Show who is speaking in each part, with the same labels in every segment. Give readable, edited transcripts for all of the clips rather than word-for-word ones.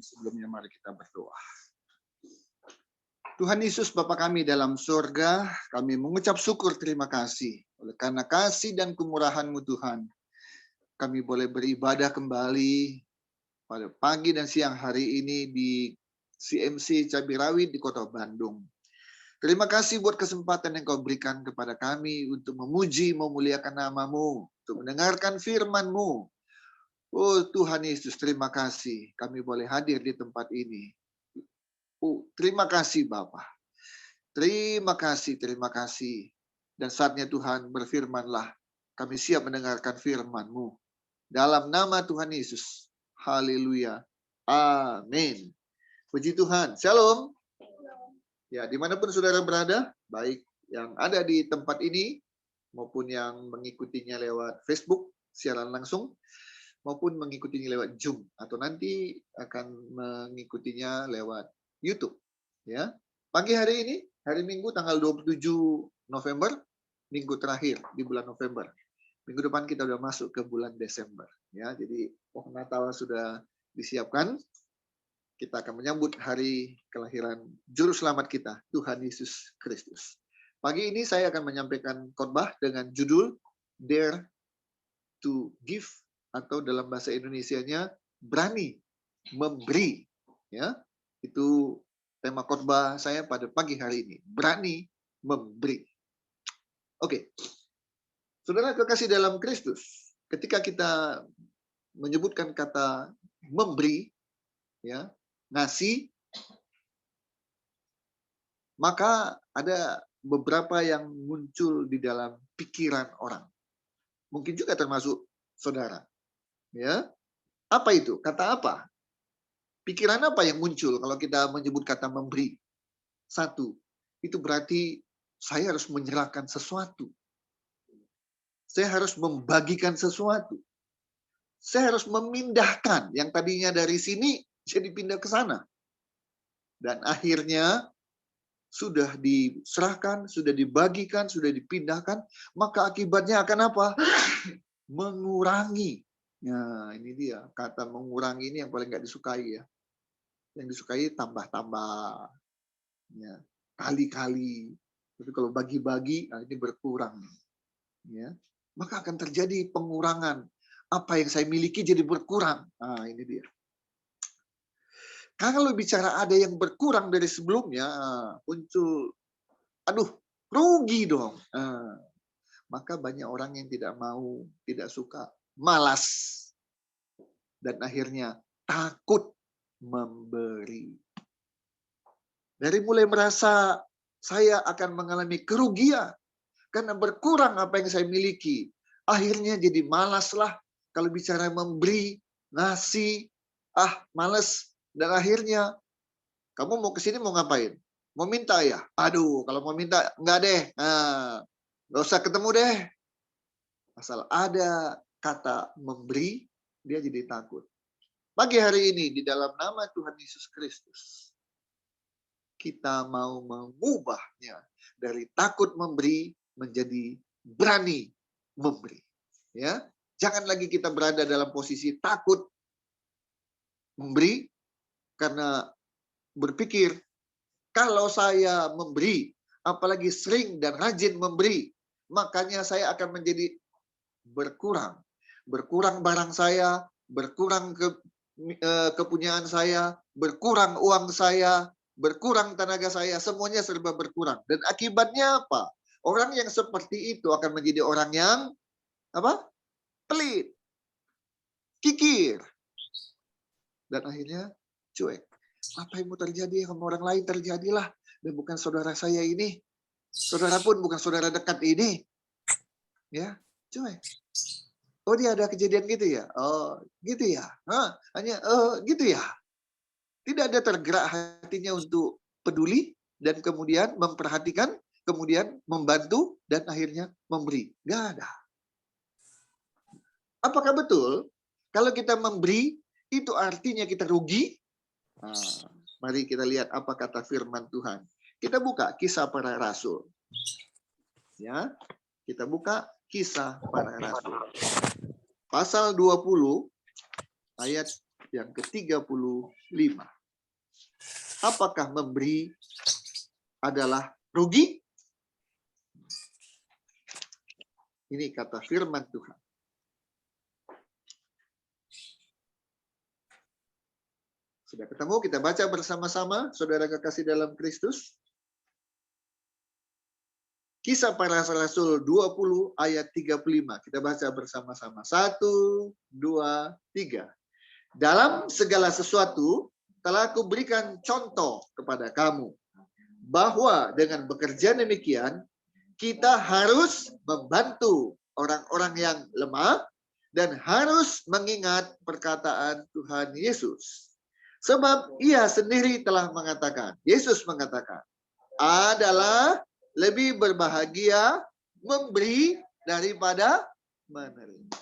Speaker 1: Sebelumnya mari kita berdoa. Tuhan Yesus Bapa kami dalam surga, kami mengucap syukur terima kasih. Oleh karena kasih dan kemurahan-Mu Tuhan, kami boleh beribadah kembali pada pagi dan siang hari ini di CMC Cabai Rawit di Kota Bandung. Terima kasih buat kesempatan yang Kau berikan kepada kami untuk memuji, memuliakan nama-Mu, untuk mendengarkan firman-Mu. Oh Tuhan Yesus, terima kasih kami boleh hadir di tempat ini. Oh, terima kasih Bapa. Terima kasih, terima kasih. Dan saatnya Tuhan berfirmanlah. Kami siap mendengarkan firman-Mu. Dalam nama Tuhan Yesus. Haleluya. Amin. Puji Tuhan. Shalom. Ya, dimanapun saudara berada, baik yang ada di tempat ini, maupun yang mengikutinya lewat Facebook, siaran langsung, maupun mengikutinya lewat Zoom, atau nanti akan mengikutinya lewat YouTube. Ya, pagi hari ini, hari Minggu tanggal 27 November, minggu terakhir di bulan November. Minggu depan kita sudah masuk ke bulan Desember. Ya, jadi pohon Natal sudah disiapkan. Kita akan menyambut hari kelahiran Juru Selamat kita, Tuhan Yesus Kristus. Pagi ini saya akan menyampaikan khotbah dengan judul Dare to Give, atau dalam bahasa Indonesianya berani memberi. Ya, itu tema khotbah saya pada pagi hari ini, berani memberi. Oke. Saudara kekasih dalam Kristus, ketika kita menyebutkan kata memberi, ya, ngasih, maka ada beberapa yang muncul di dalam pikiran orang. Mungkin juga termasuk saudara. Ya, apa itu? Kata apa? Pikiran apa yang muncul kalau kita menyebut kata memberi? Satu, itu berarti saya harus menyerahkan sesuatu. Saya harus membagikan sesuatu. Saya harus memindahkan yang tadinya dari sini jadi pindah ke sana. Dan akhirnya sudah diserahkan, sudah dibagikan, sudah dipindahkan, maka akibatnya akan apa? Mengurangi. Nah, ini dia. Kata mengurangi ini yang paling nggak disukai ya. Yang disukai tambah-tambah. Ya, kali-kali. Tapi kalau bagi-bagi, nah ini berkurang. Ya, maka akan terjadi pengurangan. Apa yang saya miliki jadi berkurang. Nah, ini dia. Kalau bicara ada yang berkurang dari sebelumnya, muncul, aduh, rugi dong. Maka banyak orang yang tidak mau, tidak suka, malas. Dan akhirnya takut memberi. Dari mulai merasa saya akan mengalami kerugian karena berkurang apa yang saya miliki. Akhirnya jadi malaslah kalau bicara memberi, ngasih, malas. Dan akhirnya kamu mau kesini mau ngapain? Mau minta ya? Aduh, kalau mau minta enggak deh. Nggak usah ketemu deh. Asal ada kata memberi, dia jadi takut. Pagi hari ini di dalam nama Tuhan Yesus Kristus, kita mau mengubahnya dari takut memberi menjadi berani memberi. Ya, jangan lagi kita berada dalam posisi takut memberi karena berpikir kalau saya memberi, apalagi sering dan rajin memberi, makanya saya akan menjadi berkurang. Berkurang barang saya, berkurang kepunyaan saya, berkurang uang saya, berkurang tenaga saya, semuanya serba berkurang. Dan akibatnya apa? Orang yang seperti itu akan menjadi orang yang apa? Pelit, kikir, dan akhirnya cuek. Apa yang mau terjadi sama orang lain terjadilah, dan bukan saudara saya ini. Saudara pun bukan saudara dekat ini. Ya, cuek. Oh, dia ada kejadian gitu ya? Oh, gitu ya? Hanya gitu ya? Tidak ada tergerak hatinya untuk peduli dan kemudian memperhatikan, kemudian membantu dan akhirnya memberi. Nggak ada. Apakah betul kalau kita memberi itu artinya kita rugi? Mari kita lihat apa kata firman Tuhan. Kita buka Kisah Para Rasul. Ya, kita buka Kisah Para Rasul. Pasal 20 ayat yang ke-35. Apakah memberi adalah rugi? Ini kata firman Tuhan. Sudah ketemu? Kita baca bersama-sama, saudara kekasih dalam Kristus. Kisah Para Rasul 20 ayat 35. Kita baca bersama-sama. 1, 2, 3. Dalam segala sesuatu telah aku berikan contoh kepada kamu, bahwa dengan bekerja demikian, kita harus membantu orang-orang yang lemah dan harus mengingat perkataan Tuhan Yesus. Sebab ia sendiri telah mengatakan, Yesus mengatakan, adalah lebih berbahagia memberi daripada menerima.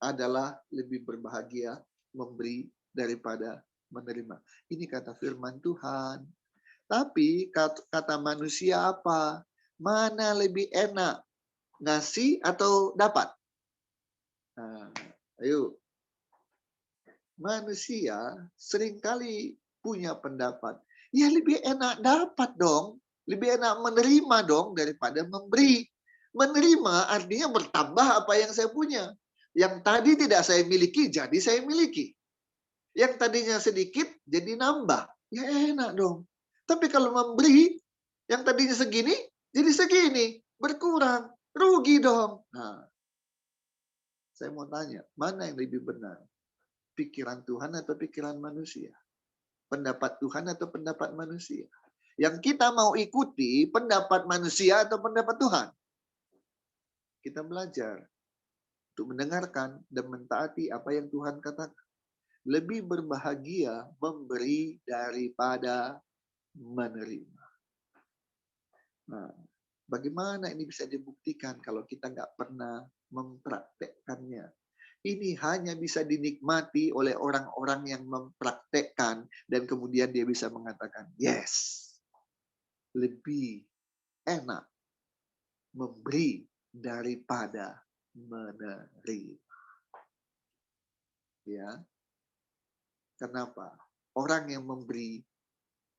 Speaker 1: Adalah lebih berbahagia memberi daripada menerima. Ini kata firman Tuhan. Tapi kata manusia apa? Mana lebih enak? Ngasih atau dapat? Nah, ayo. Manusia seringkali punya pendapat. Ya lebih enak dapat dong. Lebih enak menerima dong daripada memberi. Menerima artinya bertambah apa yang saya punya. Yang tadi tidak saya miliki, jadi saya miliki. Yang tadinya sedikit, jadi nambah. Ya enak dong. Tapi kalau memberi, yang tadinya segini, jadi segini. Berkurang. Rugi dong. Nah, saya mau tanya, mana yang lebih benar? Pikiran Tuhan atau pikiran manusia? Pendapat Tuhan atau pendapat manusia? Yang kita mau ikuti pendapat manusia atau pendapat Tuhan? Kita belajar untuk mendengarkan dan mentaati apa yang Tuhan katakan. Lebih berbahagia memberi daripada menerima. Nah, bagaimana ini bisa dibuktikan kalau kita nggak pernah mempraktekkannya? Ini hanya bisa dinikmati oleh orang-orang yang mempraktekkan dan kemudian dia bisa mengatakan, yes, lebih enak memberi daripada menerima. Ya. Kenapa? Orang yang memberi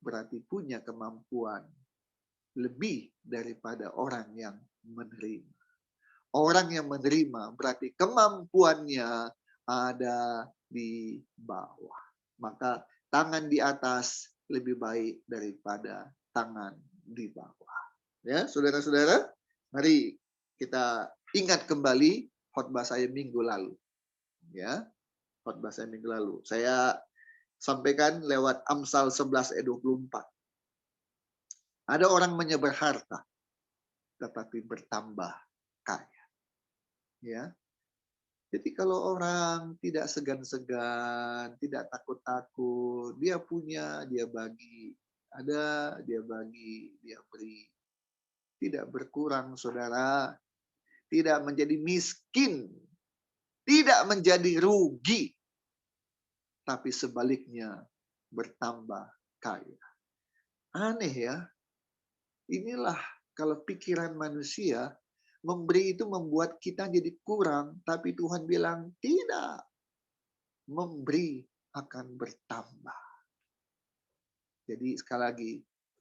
Speaker 1: berarti punya kemampuan lebih daripada orang yang menerima. Orang yang menerima berarti kemampuannya ada di bawah. Maka tangan di atas lebih baik daripada tangan di bawah. Ya, saudara-saudara, mari kita ingat kembali khotbah saya minggu lalu. Ya, khotbah saya minggu lalu. Saya sampaikan lewat Amsal 11 ayat 24. Ada orang menyebar harta, tetapi bertambah kaya. Ya, jadi kalau orang tidak segan-segan, tidak takut-takut, dia punya, dia bagi, ada, dia bagi, dia beri, tidak berkurang, saudara, tidak menjadi miskin, tidak menjadi rugi, tapi sebaliknya bertambah kaya. Aneh ya, inilah kalau pikiran manusia. Memberi itu membuat kita jadi kurang, tapi Tuhan bilang tidak. Memberi akan bertambah. Jadi sekali lagi,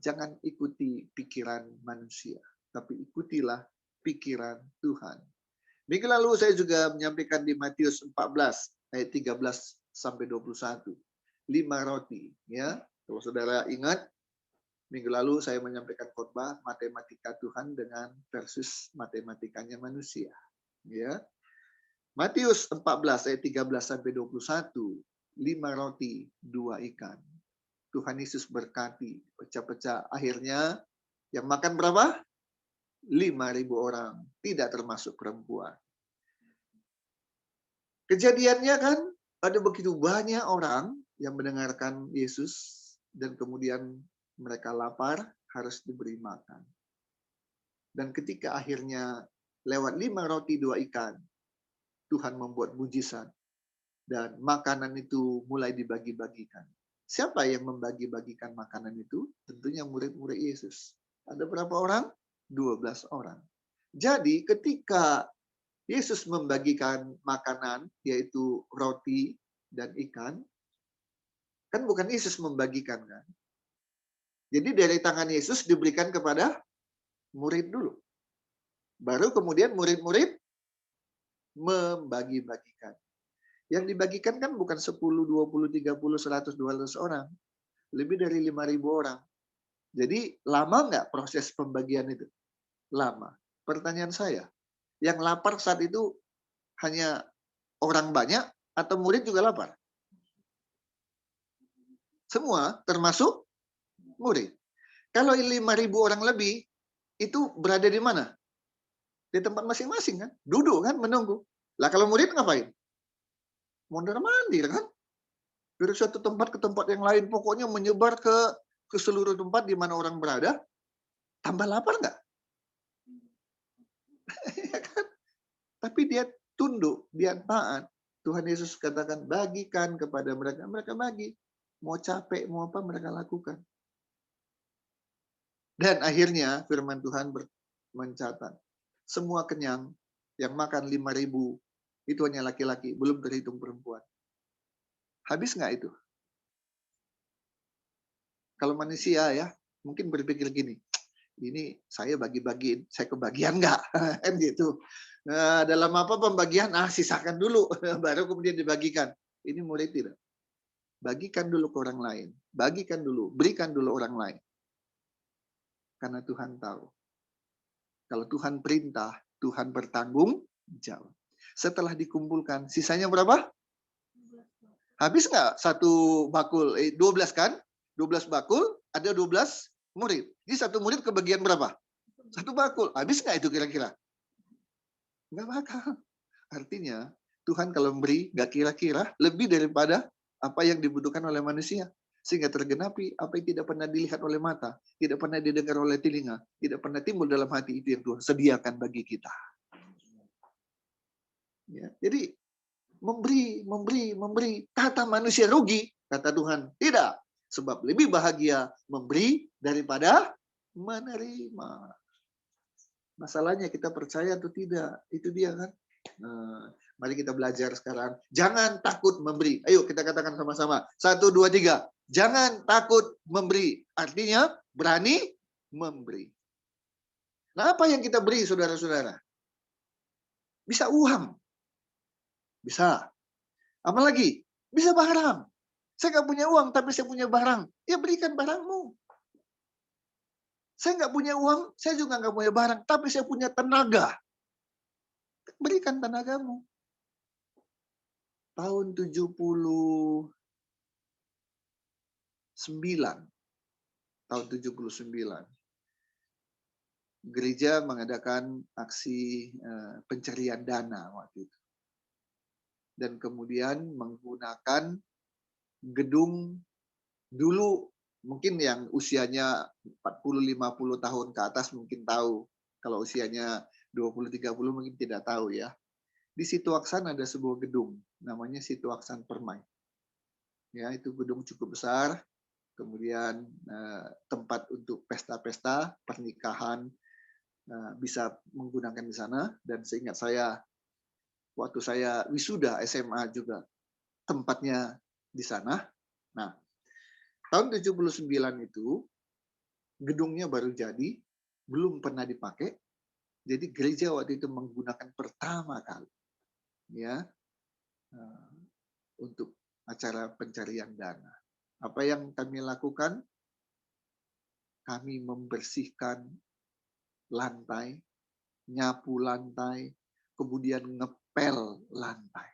Speaker 1: jangan ikuti pikiran manusia, tapi ikutilah pikiran Tuhan. Minggu lalu saya juga menyampaikan di Matius 14 ayat 13 sampai 21. 5 roti, ya. Kalau saudara ingat, minggu lalu saya menyampaikan khotbah matematika Tuhan dengan versus matematikanya manusia. Ya. Matius 14 ayat 13 sampai 21, 5 roti, 2 ikan. Tuhan Yesus berkati, pecah-pecah. Akhirnya yang makan berapa? 5.000 orang, tidak termasuk perempuan. Kejadiannya kan ada begitu banyak orang yang mendengarkan Yesus dan kemudian mereka lapar, harus diberi makan. Dan ketika akhirnya lewat 5 roti 2 ikan, Tuhan membuat mujizat. Dan makanan itu mulai dibagi-bagikan. Siapa yang membagi-bagikan makanan itu? Tentunya murid-murid Yesus. Ada berapa orang? 12 orang. Jadi ketika Yesus membagikan makanan, yaitu roti dan ikan, kan bukan Yesus membagikan kan. Jadi dari tangan Yesus diberikan kepada murid dulu. Baru kemudian murid-murid membagi-bagikan. Yang dibagikan kan bukan 10, 20, 30, 100, 200 orang. Lebih dari 5.000 orang. Jadi lama nggak proses pembagian itu? Lama. Pertanyaan saya, yang lapar saat itu hanya orang banyak atau murid juga lapar? Semua, termasuk murid. Kalau 5.000 orang lebih, itu berada di mana? Di tempat masing-masing kan? Duduk kan, menunggu. Lah kalau murid ngapain? Mondar-mandir kan? Dari suatu tempat ke tempat yang lain, pokoknya menyebar ke seluruh tempat di mana orang berada. Tambah lapar nggak? Ya kan? Tapi dia tunduk, dia taat. Tuhan Yesus katakan, bagikan kepada mereka. Mereka bagi. Mau capek, mau apa, mereka lakukan. Dan akhirnya firman Tuhan mencatat, semua kenyang, yang makan 5.000, itu hanya laki-laki, belum terhitung perempuan. Habis nggak itu? Kalau manusia ya, mungkin berpikir gini, ini saya bagi-bagiin, saya kebagian nggak? Kan gitu. Nah, dalam apa pembagian? Sisakan dulu, baru kemudian dibagikan. Ini murid tidak. Bagikan dulu ke orang lain. Bagikan dulu, berikan dulu orang lain. Karena Tuhan tahu. Kalau Tuhan perintah, Tuhan bertanggung jawab. Setelah dikumpulkan, sisanya berapa? Habis nggak satu bakul? 12 kan? 12 bakul, ada 12 murid. Jadi satu murid kebagian berapa? Satu bakul. Habis nggak itu kira-kira? Nggak bakal. Artinya, Tuhan kalau memberi, nggak kira-kira, lebih daripada apa yang dibutuhkan oleh manusia. Sehingga tergenapi apa yang tidak pernah dilihat oleh mata, tidak pernah didengar oleh telinga, tidak pernah timbul dalam hati, itu yang Tuhan sediakan bagi kita. Ya, jadi memberi. Kata manusia rugi, kata Tuhan tidak. Sebab lebih bahagia memberi daripada menerima. Masalahnya kita percaya atau tidak, itu dia kan. Nah, mari kita belajar sekarang. Jangan takut memberi. Ayo kita katakan sama-sama. 1, 2, 3. Jangan takut memberi. Artinya berani memberi. Nah, apa yang kita beri, saudara-saudara? Bisa uang. Bisa. Apa lagi? Bisa barang. Saya nggak punya uang, tapi saya punya barang. Ya berikan barangmu. Saya nggak punya uang, saya juga nggak punya barang, tapi saya punya tenaga. Berikan tenagamu. Tahun 79, tahun 79, gereja mengadakan aksi pencarian dana waktu itu. Dan kemudian menggunakan gedung dulu, mungkin yang usianya 40-50 tahun ke atas mungkin tahu. Kalau usianya 20-30 mungkin tidak tahu ya. Di Situaksan ada sebuah gedung, namanya Situaksan Permai. Ya, itu gedung cukup besar. Kemudian tempat untuk pesta-pesta, pernikahan bisa menggunakan di sana. Dan seingat saya, waktu saya wisuda SMA juga tempatnya di sana. Nah, tahun 79 itu gedungnya baru jadi, belum pernah dipakai. Jadi gereja waktu itu menggunakan pertama kali ya untuk acara pencarian dana. Apa yang kami lakukan? Kami membersihkan lantai, nyapu lantai, kemudian ngepel lantai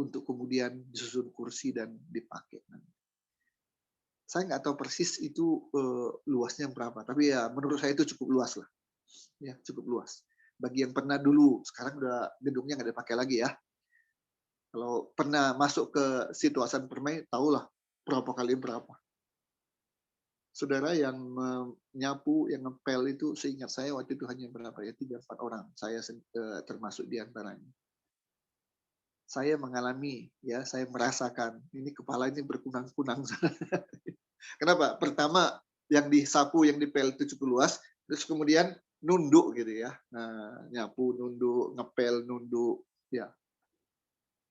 Speaker 1: untuk kemudian disusun kursi dan dipakai. Saya nggak tahu persis itu luasnya berapa, tapi ya menurut saya itu cukup luas lah, ya cukup luas. Bagi yang pernah dulu, sekarang udah gedungnya nggak dipakai lagi ya. Kalau pernah masuk ke Situaksan Permai, tahulah berapa kali berapa. Saudara yang menyapu, yang ngepel itu seingat saya waktu itu hanya berapa ya, 3-4 orang. Saya termasuk di antaranya. Saya mengalami, ya saya merasakan, ini kepala ini berkunang-kunang. Kenapa? Pertama, yang disapu, yang dipel itu cukup luas, terus kemudian nunduk gitu ya. Nah, nyapu nunduk, ngepel nunduk, ya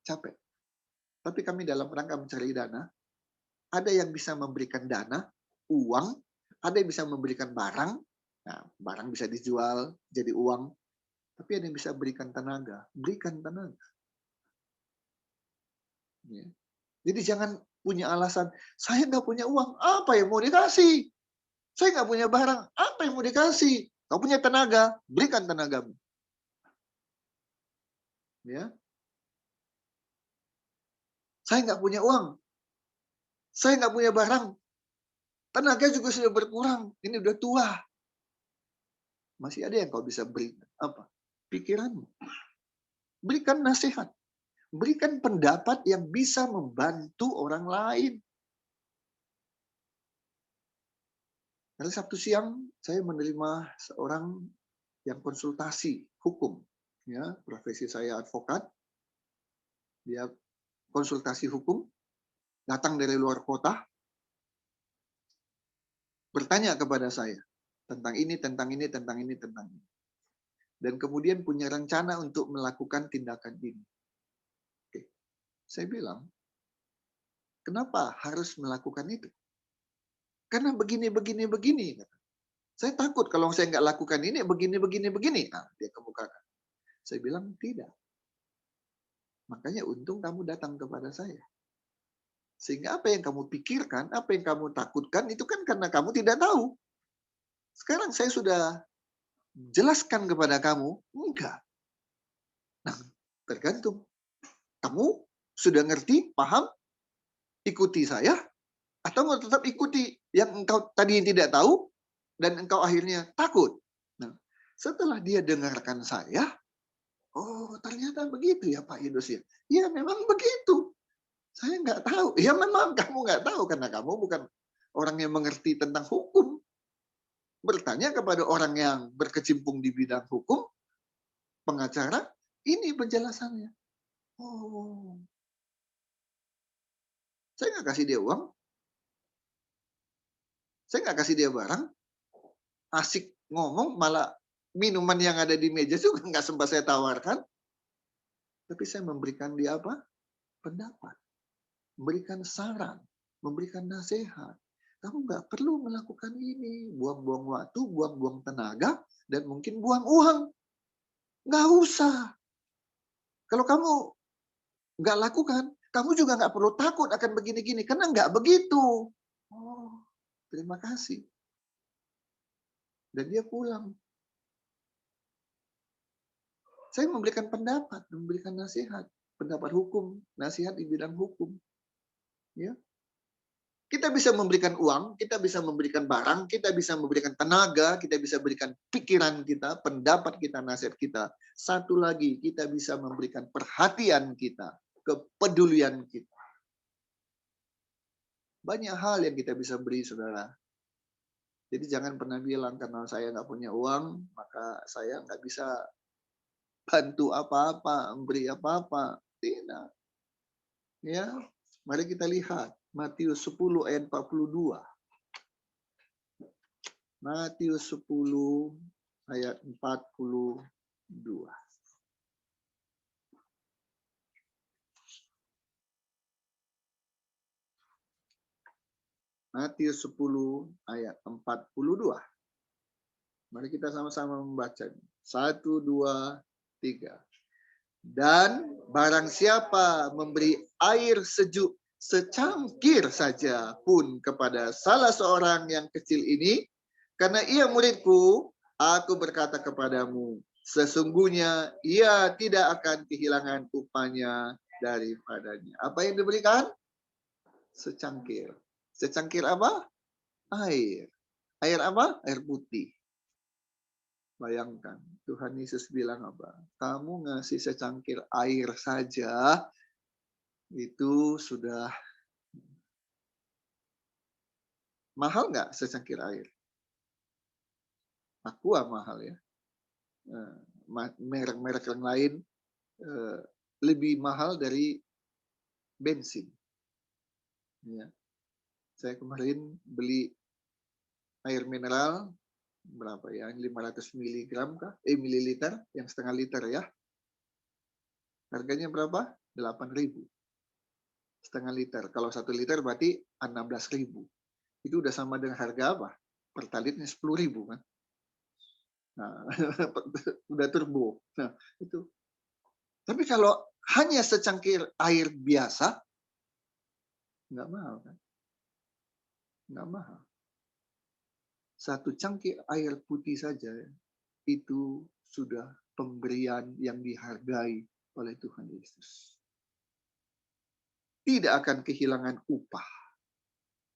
Speaker 1: capek. Tapi kami dalam rangka mencari dana, ada yang bisa memberikan dana, uang, ada yang bisa memberikan barang. Nah, barang bisa dijual jadi uang, tapi ada yang bisa berikan tenaga, berikan tenaga. Ya. Jadi jangan punya alasan, saya nggak punya uang, apa yang mau dikasih? Saya nggak punya barang, apa yang mau dikasih? Kau punya tenaga, berikan tenagamu. Ya, saya nggak punya uang, saya nggak punya barang, tenaga juga sudah berkurang, ini udah tua. Masih ada yang kau bisa beri apa? Pikiranmu. Berikan nasihat, berikan pendapat yang bisa membantu orang lain. Hari Sabtu siang saya menerima seorang yang konsultasi hukum. Ya, profesi saya advokat. Dia konsultasi hukum, datang dari luar kota, bertanya kepada saya tentang ini, tentang ini, tentang ini, tentang ini. Dan kemudian punya rencana untuk melakukan tindakan ini. Oke. Saya bilang, kenapa harus melakukan itu? Karena begini, begini, begini. Saya takut kalau saya nggak lakukan ini, begini, begini, begini. Nah, dia kemukakan. Saya bilang, tidak. Makanya untung kamu datang kepada saya. Sehingga apa yang kamu pikirkan, apa yang kamu takutkan, itu kan karena kamu tidak tahu. Sekarang saya sudah jelaskan kepada kamu, enggak. Nah, tergantung. Kamu sudah ngerti, paham, ikuti saya, atau mau tetap ikuti yang engkau tadi tidak tahu, dan engkau akhirnya takut. Nah, setelah dia dengarkan saya, oh ternyata begitu ya Pak Yunus ya. Ya memang begitu. Saya nggak tahu. Ya memang kamu nggak tahu karena kamu bukan orang yang mengerti tentang hukum. Bertanya kepada orang yang berkecimpung di bidang hukum, pengacara, ini penjelasannya. Oh, saya nggak kasih dia uang, saya nggak kasih dia barang, asik ngomong, malah minuman yang ada di meja juga nggak sempat saya tawarkan, tapi saya memberikan dia apa? Pendapat, memberikan saran, memberikan nasihat. Kamu nggak perlu melakukan ini, buang-buang waktu, buang-buang tenaga, dan mungkin buang uang. Nggak usah. Kalau kamu nggak lakukan, kamu juga nggak perlu takut akan begini-gini, karena nggak begitu. Oh, terima kasih. Dan dia pulang. Saya memberikan pendapat, memberikan nasihat, pendapat hukum, nasihat di bidang hukum. Ya, kita bisa memberikan uang, kita bisa memberikan barang, kita bisa memberikan tenaga, kita bisa berikan pikiran kita, pendapat kita, nasihat kita. Satu lagi, kita bisa memberikan perhatian kita, kepedulian kita. Banyak hal yang kita bisa beri, saudara. Jadi jangan pernah bilang karena saya nggak punya uang, maka saya nggak bisa bantu apa-apa, memberi apa-apa. Tidak. Ya, mari kita lihat Matius 10 ayat 42. Matius 10 ayat 42. Matius 10 ayat 42. Mari kita sama-sama membaca. 1, 2, 3. Dan barang siapa memberi air sejuk secangkir saja pun kepada salah seorang yang kecil ini, karena ia muridku, aku berkata kepadamu, sesungguhnya ia tidak akan kehilangan upahnya daripadanya. Apa yang diberikan? Secangkir. Secangkir apa? Air. Air apa? Air putih. Bayangkan, Tuhan Yesus bilang apa? Kamu ngasih secangkir air saja, itu sudah mahal nggak secangkir air? Aqua mahal ya. Merek-merek yang lain lebih mahal dari bensin. Ya. Saya kemarin beli air mineral berapa ya? 500 miligram kah? Mililiter, yang setengah liter ya. Harganya berapa? 8.000. Setengah liter. Kalau 1 liter berarti 16.000. Itu udah sama dengan harga apa? Pertalitnya 10.000 kan. Nah, udah turbo. Nah, itu. Tapi kalau hanya secangkir air biasa, nggak mahal kan? Nggak mahal. Satu cangkir air putih saja itu sudah pemberian yang dihargai oleh Tuhan Yesus. Tidak akan kehilangan upah.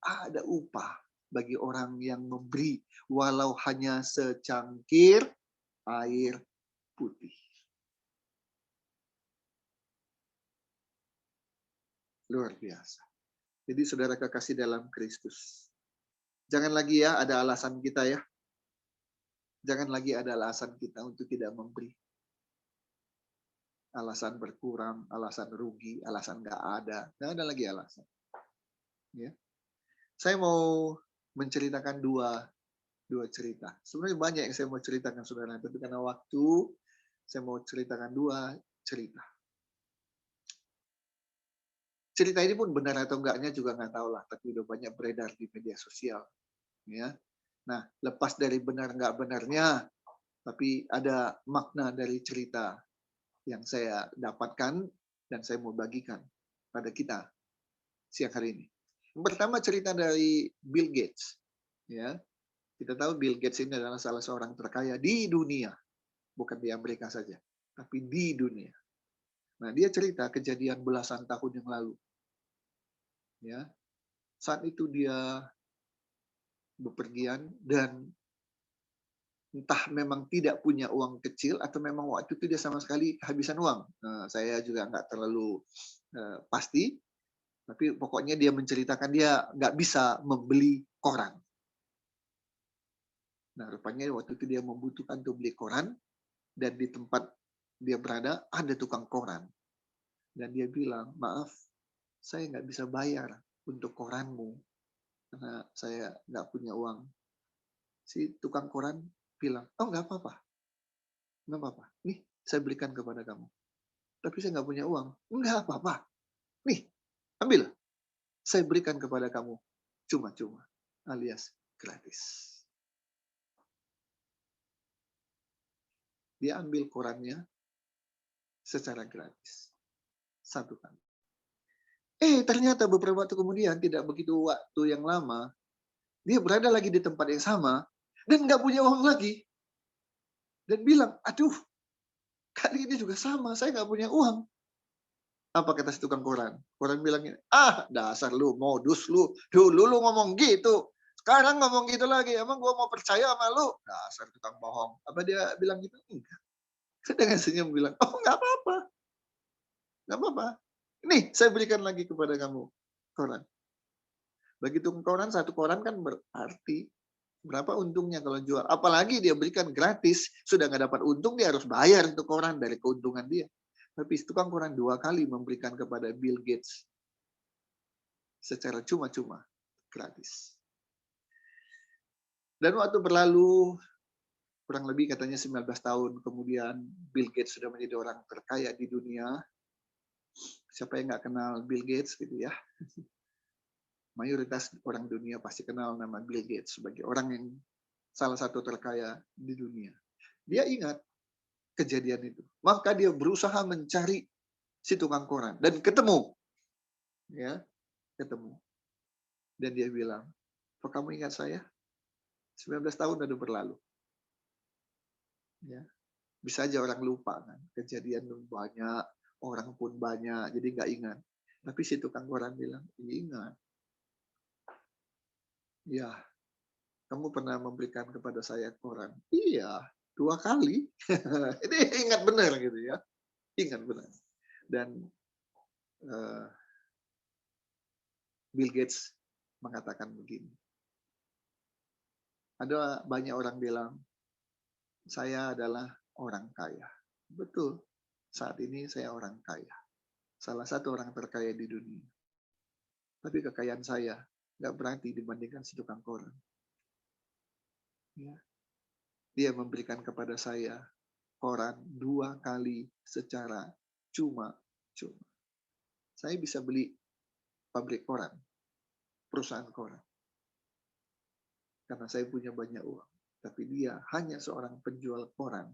Speaker 1: Ada upah bagi orang yang memberi walau hanya secangkir air putih. Luar biasa. Jadi saudara kekasih dalam Kristus, jangan lagi ya ada alasan kita ya. Jangan lagi ada alasan kita untuk tidak memberi. Alasan berkurang, alasan rugi, alasan nggak ada. Nggak ada lagi alasan. Ya. Saya mau menceritakan dua cerita. Sebenarnya banyak yang saya mau ceritakan saudara, tapi karena waktu, saya mau ceritakan dua cerita. Cerita ini pun benar atau enggaknya juga nggak tahu lah, tapi udah banyak beredar di media sosial. Ya. Nah, lepas dari benar nggak benarnya, tapi ada makna dari cerita yang saya dapatkan dan saya mau bagikan pada kita siang hari ini. Yang pertama cerita dari Bill Gates. Ya, kita tahu Bill Gates ini adalah salah seorang terkaya di dunia, bukan di Amerika saja, tapi di dunia. Nah, dia cerita kejadian belasan tahun yang lalu. Ya, saat itu dia bepergian dan entah memang tidak punya uang kecil atau memang waktu itu dia sama sekali kehabisan uang. Nah, saya juga nggak terlalu pasti, tapi pokoknya dia menceritakan dia nggak bisa membeli koran. Nah, rupanya waktu itu dia membutuhkan untuk beli koran, dan di tempat dia berada ada tukang koran. Dan dia bilang, maaf, saya nggak bisa bayar untuk koranmu, karena saya nggak punya uang. Si tukang koran bilang, oh nggak apa-apa, nggak apa-apa. Nih, saya berikan kepada kamu. Tapi saya nggak punya uang. Nggak apa-apa. Nih, ambil. Saya berikan kepada kamu cuma-cuma, alias gratis. Dia ambil korannya secara gratis. Satu kali. Ternyata beberapa waktu kemudian, tidak begitu waktu yang lama, dia berada lagi di tempat yang sama, dan nggak punya uang lagi. Dan bilang, aduh, kali ini juga sama, saya nggak punya uang. Apa kata si tukang koran? Koran bilangnya, dasar lu, modus lu. Dulu lu ngomong gitu. Sekarang ngomong gitu lagi. Emang gua mau percaya sama lu? Dasar tukang bohong. Apa dia bilang gitu? Enggak. Dengan senyum bilang, oh nggak apa-apa. Nggak apa-apa. Nih, saya berikan lagi kepada kamu koran. Begitu koran, satu koran kan berarti berapa untungnya kalau jual. Apalagi dia berikan gratis. Sudah nggak dapat untung, dia harus bayar untuk koran dari keuntungan dia. Tapi tukang koran 2 kali memberikan kepada Bill Gates secara cuma-cuma, gratis. Dan waktu berlalu, kurang lebih katanya 19 tahun kemudian, Bill Gates sudah menjadi orang terkaya di dunia. Siapa yang nggak kenal Bill Gates gitu ya? Mayoritas orang dunia pasti kenal nama Bill Gates sebagai orang yang salah satu terkaya di dunia. Dia ingat kejadian itu. Maka dia berusaha mencari si tukang koran. Dan ketemu. Ya, ketemu. Dan dia bilang, apa kamu ingat saya? 19 tahun sudah berlalu. Ya, bisa aja orang lupa kan. Kejadian banyak, orang pun banyak, jadi nggak ingat. Tapi si tukang koran bilang, ingat. Ya, kamu pernah memberikan kepada saya koran. Iya, 2 kali. Ini ingat benar gitu ya. Ingat benar. Dan Bill Gates mengatakan begini. Ada banyak orang bilang, saya adalah orang kaya. Betul, saat ini saya orang kaya. Salah satu orang terkaya di dunia. Tapi kekayaan saya nggak berarti dibandingkan si tukang koran. Ya. Dia memberikan kepada saya koran 2 kali secara cuma-cuma. Saya bisa beli pabrik koran, perusahaan koran, karena saya punya banyak uang. Tapi dia hanya seorang penjual koran,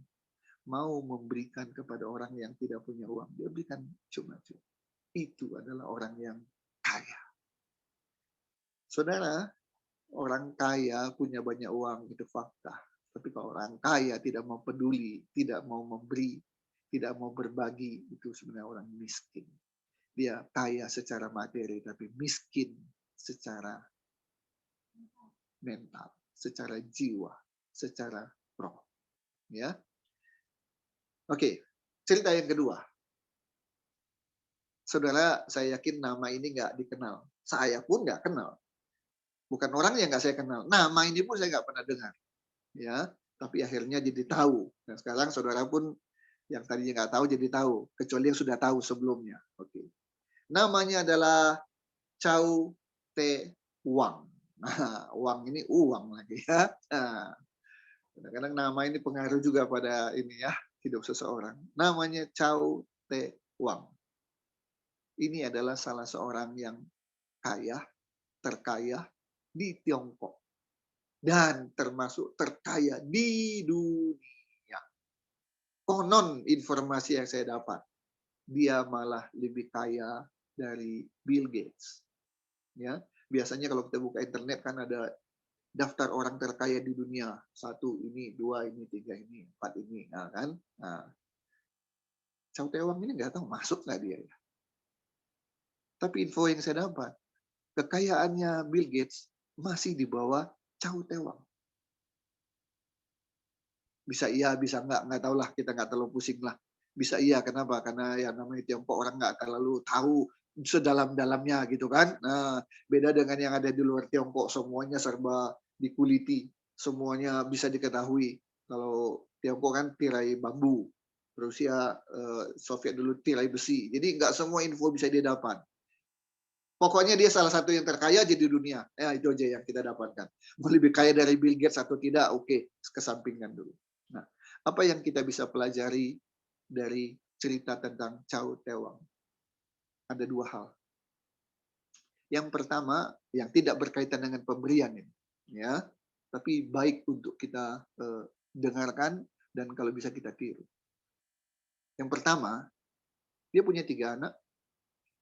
Speaker 1: mau memberikan kepada orang yang tidak punya uang. Dia berikan cuma-cuma. Itu adalah orang yang kaya. Saudara, orang kaya punya banyak uang, itu fakta. Tapi kalau orang kaya tidak mau peduli, tidak mau memberi, tidak mau berbagi, itu sebenarnya orang miskin. Dia kaya secara materi, tapi miskin secara mental, secara jiwa, secara roh. Ya, oke. Cerita yang kedua. Saudara, saya yakin nama ini nggak dikenal. Saya pun nggak kenal. Bukan orang yang nggak saya kenal. Nama ini pun saya nggak pernah dengar. Ya, tapi akhirnya jadi tahu. Dan sekarang saudara pun yang tadinya nggak tahu jadi tahu, kecuali yang sudah tahu sebelumnya. Oke. Namanya adalah Chow Te Wang. Nah, uang ini uang lagi ya. Nah, kadang-kadang nama ini pengaruh juga pada ini ya, hidup seseorang. Namanya Chow Te Wang. Ini adalah salah seorang yang kaya, terkaya di Tiongkok. Dan termasuk terkaya di dunia. Konon informasi yang saya dapat, dia malah lebih kaya dari Bill Gates. Ya, biasanya kalau kita buka internet kan ada daftar orang terkaya di dunia. 1 ini, 2 ini, 3 ini, 4 ini. Nah, kan? Nah, Chow Tae Wang ini nggak tahu masuk nggak dia ya. Tapi info yang saya dapat, kekayaannya Bill Gates masih di bawah Chow Tae Wang. Bisa iya, bisa nggak tahu lah, kita nggak terlalu pusing lah. Bisa iya, kenapa? Karena ya namanya Tiongkok orang nggak terlalu tahu sedalam-dalamnya gitu kan. Nah, beda dengan yang ada di luar Tiongkok, semuanya serba dikuliti, semuanya bisa diketahui. Kalau Tiongkok kan tirai bambu, Rusia, Soviet dulu tirai besi. Jadi nggak semua info bisa dia dapat. Pokoknya dia salah satu yang terkaya aja di dunia. Ya, itu aja yang kita dapatkan. Mau lebih kaya dari Bill Gates atau tidak, oke, kesampingkan dulu. Nah, apa yang kita bisa pelajari dari cerita tentang Chow Tae Wang? Ada 2 hal. Yang pertama, yang tidak berkaitan dengan pemberian ini, ya, tapi baik untuk kita dengarkan dan kalau bisa kita tiru. Yang pertama, dia punya 3 anak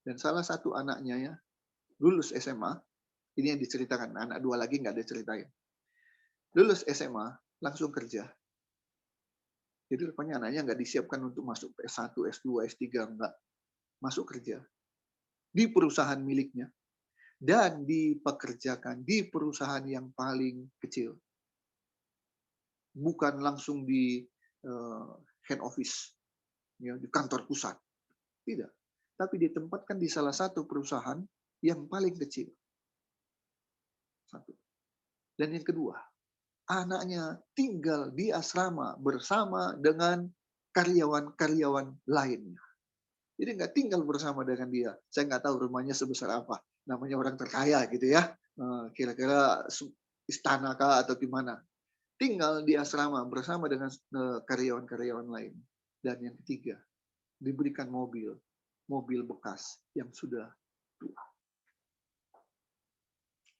Speaker 1: dan salah satu anaknya ya lulus SMA. Ini yang diceritakan, anak 2 lagi nggak diceritain. Lulus SMA, langsung kerja. Jadi rupanya anaknya nggak disiapkan untuk masuk S1, S2, S3, enggak. Masuk kerja di perusahaan miliknya dan dipekerjakan di perusahaan yang paling kecil. Bukan langsung di head office, ya, di kantor pusat. Tidak. Tapi ditempatkan di salah satu perusahaan yang paling kecil. Satu. Dan yang kedua, anaknya tinggal di asrama bersama dengan karyawan-karyawan lainnya. Jadi nggak tinggal bersama dengan dia. Saya nggak tahu rumahnya sebesar apa. Namanya orang terkaya gitu ya. Kira-kira istana kah atau gimana. Tinggal di asrama bersama dengan karyawan-karyawan lain. Dan yang ketiga, diberikan mobil bekas yang sudah tua.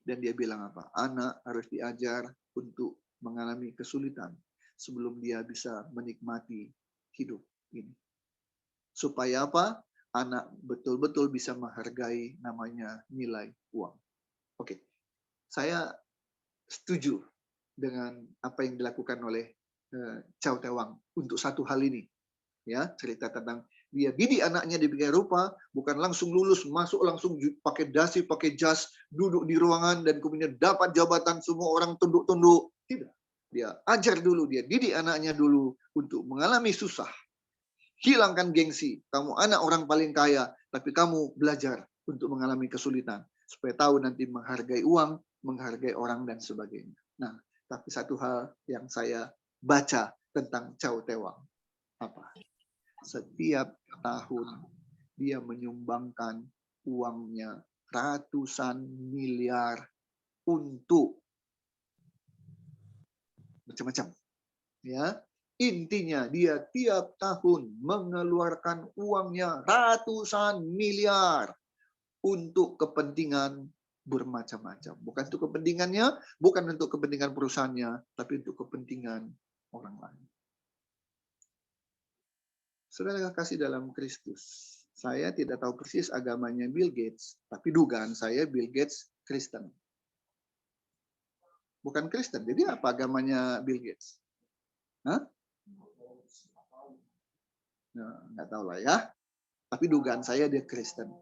Speaker 1: Dan dia bilang apa? Anak harus diajar untuk mengalami kesulitan sebelum dia bisa menikmati hidup ini. Supaya apa? Anak betul-betul bisa menghargai namanya nilai uang. Oke, saya setuju dengan apa yang dilakukan oleh Chow Tae Wang untuk satu hal ini. Ya, cerita tentang dia didik anaknya di bikin rupa, bukan langsung lulus, masuk langsung pakai dasi, pakai jas, duduk di ruangan, dan kemudian dapat jabatan, semua orang tunduk-tunduk. Tidak. Dia ajar dulu, dia didik anaknya dulu untuk mengalami susah. Hilangkan gengsi. Kamu anak orang paling kaya, tapi kamu belajar untuk mengalami kesulitan. Supaya tahu nanti menghargai uang, menghargai orang, dan sebagainya. Nah, tapi satu hal yang saya baca tentang Chow Tae Wang. Apa? Setiap tahun dia menyumbangkan uangnya ratusan miliar untuk macam-macam. Ya, intinya dia tiap tahun mengeluarkan uangnya ratusan miliar untuk kepentingan bermacam-macam. Bukan untuk kepentingannya, bukan untuk kepentingan perusahaannya, tapi untuk kepentingan orang lain. Saudara kasih dalam Kristus. Saya tidak tahu persis agamanya Bill Gates, tapi dugaan saya Bill Gates Kristen. Bukan Kristen. Jadi apa agamanya Bill Gates? Hah? Nah, nggak tahu lah ya. Tapi dugaan saya dia Kristen.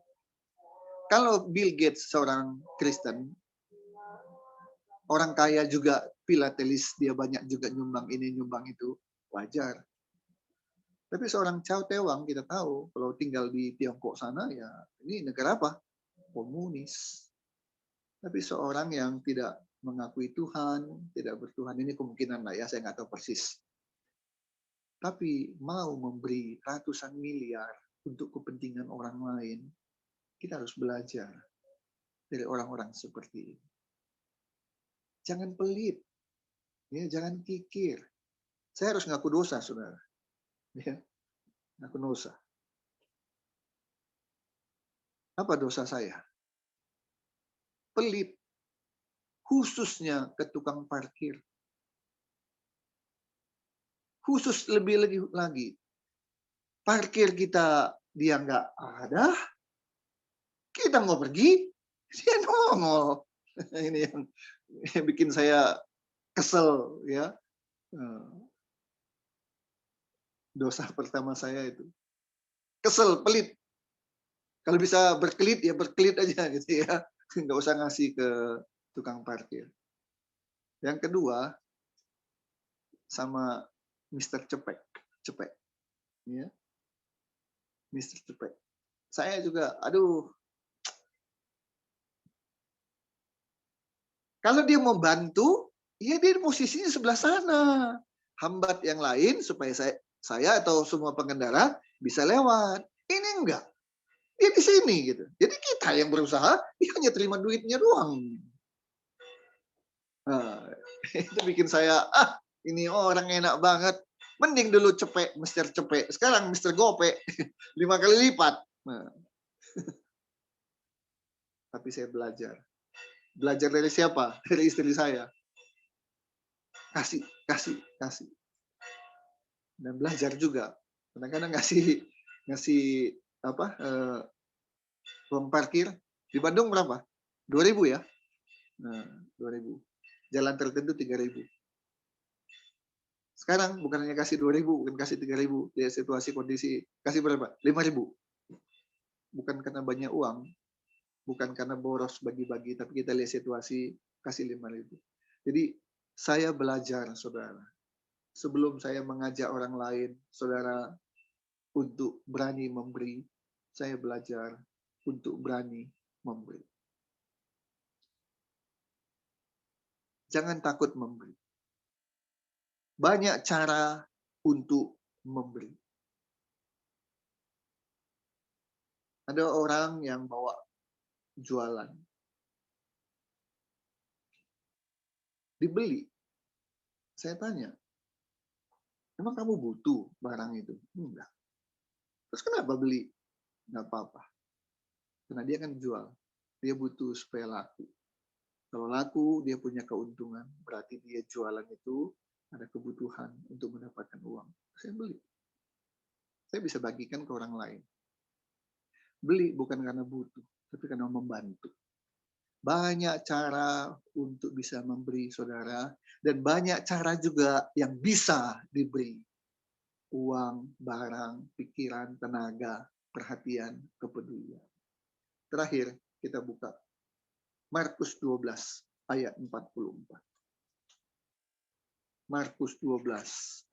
Speaker 1: Kalau Bill Gates seorang Kristen, orang kaya juga filatelis, dia banyak juga nyumbang ini, nyumbang itu, wajar. Tapi seorang Chow Tewang kita tahu, kalau tinggal di Tiongkok sana, ya ini negara apa? Komunis. Tapi seorang yang tidak mengakui Tuhan, tidak bertuhan, ini kemungkinan lah ya, saya nggak tahu persis. Tapi mau memberi ratusan miliar untuk kepentingan orang lain, kita harus belajar dari orang-orang seperti ini. Jangan pelit, ya, jangan kikir. Saya harus ngaku dosa, saudara. Ya, ngaku dosa. Apa dosa saya? Pelit. Khususnya ke tukang parkir. Khusus lebih lagi. Parkir kita, dia nggak ada. Kita mau pergi, dia nongol. Ini yang bikin saya kesel, ya. Dosa pertama saya itu. Kesel, pelit. Kalau bisa berkelit, ya berkelit aja gitu ya. Nggak usah ngasih ke tukang parkir. Yang kedua, sama Mr. Cepek. Cepek. Ya. Mr. Cepek. Saya juga, aduh. Kalau dia mau bantu, ya dia posisinya sebelah sana. Hambat yang lain supaya saya atau semua pengendara bisa lewat. Ini enggak. Dia di sini gitu. Jadi kita yang berusaha, dia hanya terima duitnya doang. Nah, itu bikin saya, ini orang enak banget. Mending dulu Cepek, Mr. Cepek. Sekarang Mr. Gope, 5 kali lipat. Nah. Tapi saya belajar. Belajar dari siapa? Dari istri saya. Kasih. Dan belajar juga. Kadang-kadang ngasih uang parkir. Di Bandung berapa? 2.000 ya? Nah, 2.000. Jalan tertentu 3.000. Sekarang bukan hanya kasih 2.000, bukan kasih 3.000. Lihat situasi kondisi, kasih berapa? 5.000. Bukan karena banyak uang, bukan karena boros bagi-bagi, tapi kita lihat situasi, kasih 5.000. Jadi saya belajar, saudara. Sebelum saya mengajak orang lain, saudara, untuk berani memberi, saya belajar untuk berani memberi. Jangan takut memberi. Banyak cara untuk memberi. Ada orang yang bawa jualan. Dibeli. Saya tanya, emang kamu butuh barang itu? Enggak. Terus kenapa beli? Enggak apa-apa. Karena dia kan jual. Dia butuh supaya laku. Kalau laku, dia punya keuntungan. Berarti dia jualan itu ada kebutuhan untuk mendapatkan uang. Saya beli. Saya bisa bagikan ke orang lain. Beli bukan karena butuh, tapi karena membantu. Banyak cara untuk bisa memberi, saudara. Dan banyak cara juga yang bisa diberi. Uang, barang, pikiran, tenaga, perhatian, kepedulian. Terakhir, kita buka Markus 12 ayat 44. Markus 12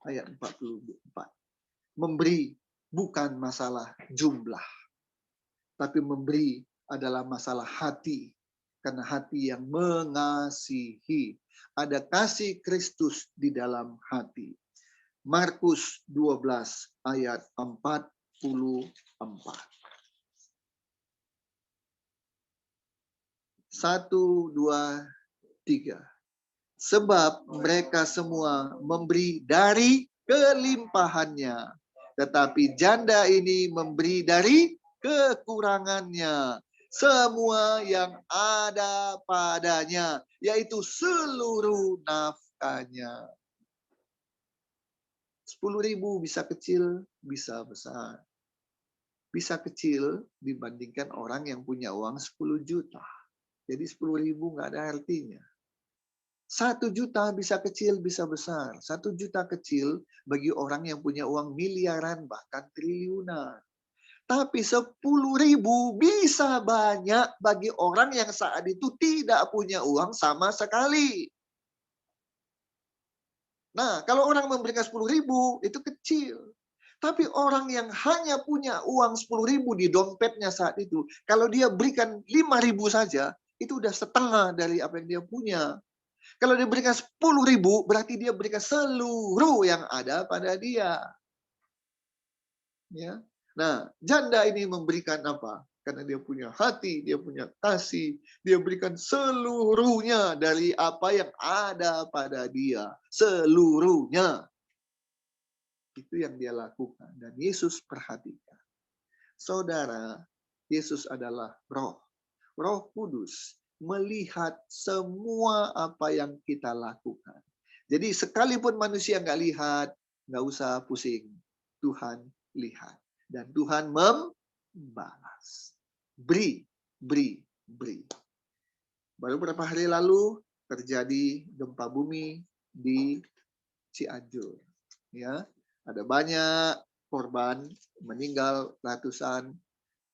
Speaker 1: ayat 44. Memberi bukan masalah jumlah, tapi memberi adalah masalah hati. Karena hati yang mengasihi. Ada kasih Kristus di dalam hati. Markus 12 ayat 44. 1, 2, 3. Sebab mereka semua memberi dari kelimpahannya. Tetapi janda ini memberi dari kekurangannya. Semua yang ada padanya, yaitu seluruh nafkahnya. 10.000 bisa kecil, bisa besar. Bisa kecil dibandingkan orang yang punya uang 10 juta. Jadi 10.000 nggak ada artinya. 1 juta bisa kecil, bisa besar. 1 juta kecil bagi orang yang punya uang miliaran, bahkan triliunan. Tapi 10.000 bisa banyak bagi orang yang saat itu tidak punya uang sama sekali. Nah, kalau orang memberikan 10.000 itu kecil. Tapi orang yang hanya punya uang 10.000 di dompetnya saat itu, kalau dia berikan 5.000 saja, itu udah setengah dari apa yang dia punya. Kalau dia berikan 10.000, berarti dia berikan seluruh yang ada pada dia. Ya. Nah, janda ini memberikan apa? Karena dia punya hati, dia punya kasih, dia berikan seluruhnya dari apa yang ada pada dia. Seluruhnya. Itu yang dia lakukan. Dan Yesus perhatikan. Saudara, Yesus adalah roh. Roh Kudus melihat semua apa yang kita lakukan. Jadi sekalipun manusia nggak lihat, nggak usah pusing. Tuhan lihat. Dan Tuhan membalas. Beri, beri, beri. Baru beberapa hari lalu terjadi gempa bumi di Cianjur. Ya, ada banyak korban, meninggal ratusan,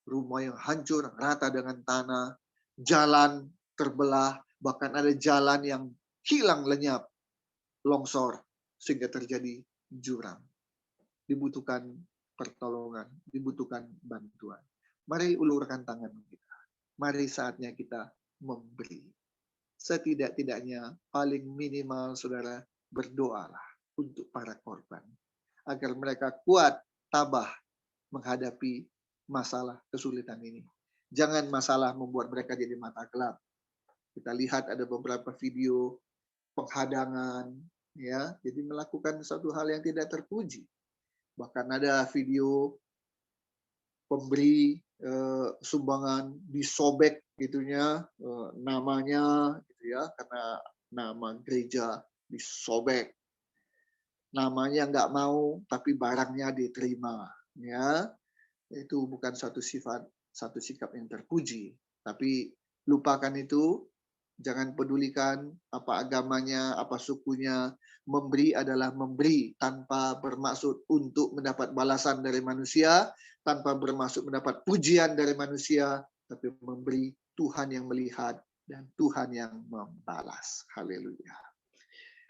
Speaker 1: rumah yang hancur rata dengan tanah, jalan terbelah, bahkan ada jalan yang hilang lenyap, longsor, sehingga terjadi jurang. Dibutuhkan pertolongan, dibutuhkan bantuan. Mari ulurkan tangan kita. Mari saatnya kita memberi. Setidak-tidaknya, paling minimal, saudara, berdoalah untuk para korban. Agar mereka kuat, tabah, menghadapi masalah kesulitan ini. Jangan masalah membuat mereka jadi mata gelap. Kita lihat ada beberapa video penghadangan, ya, jadi melakukan satu hal yang tidak terpuji. Bahkan ada video pemberi sumbangan disobek gitunya namanya, gitu ya, karena nama gereja disobek. Namanya nggak mau, tapi barangnya diterima, ya. Itu bukan satu sikap yang terpuji. Tapi lupakan itu, jangan pedulikan apa agamanya, apa sukunya. Memberi adalah memberi tanpa bermaksud untuk mendapat balasan dari manusia, tanpa bermaksud mendapat pujian dari manusia, tapi memberi Tuhan yang melihat dan Tuhan yang membalas. Haleluya.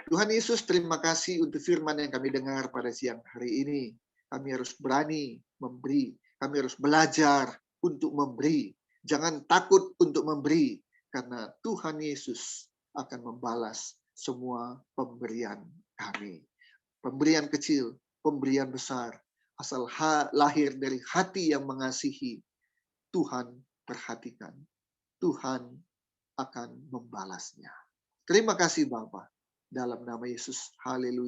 Speaker 1: Tuhan Yesus, terima kasih untuk firman yang kami dengar pada siang hari ini. Kami harus berani memberi. Kami harus belajar untuk memberi. Jangan takut untuk memberi. Karena Tuhan Yesus akan membalas semua pemberian kami. Pemberian kecil, pemberian besar. Asal lahir dari hati yang mengasihi. Tuhan perhatikan. Tuhan akan membalasnya. Terima kasih Bapa. Dalam nama Yesus. Haleluya.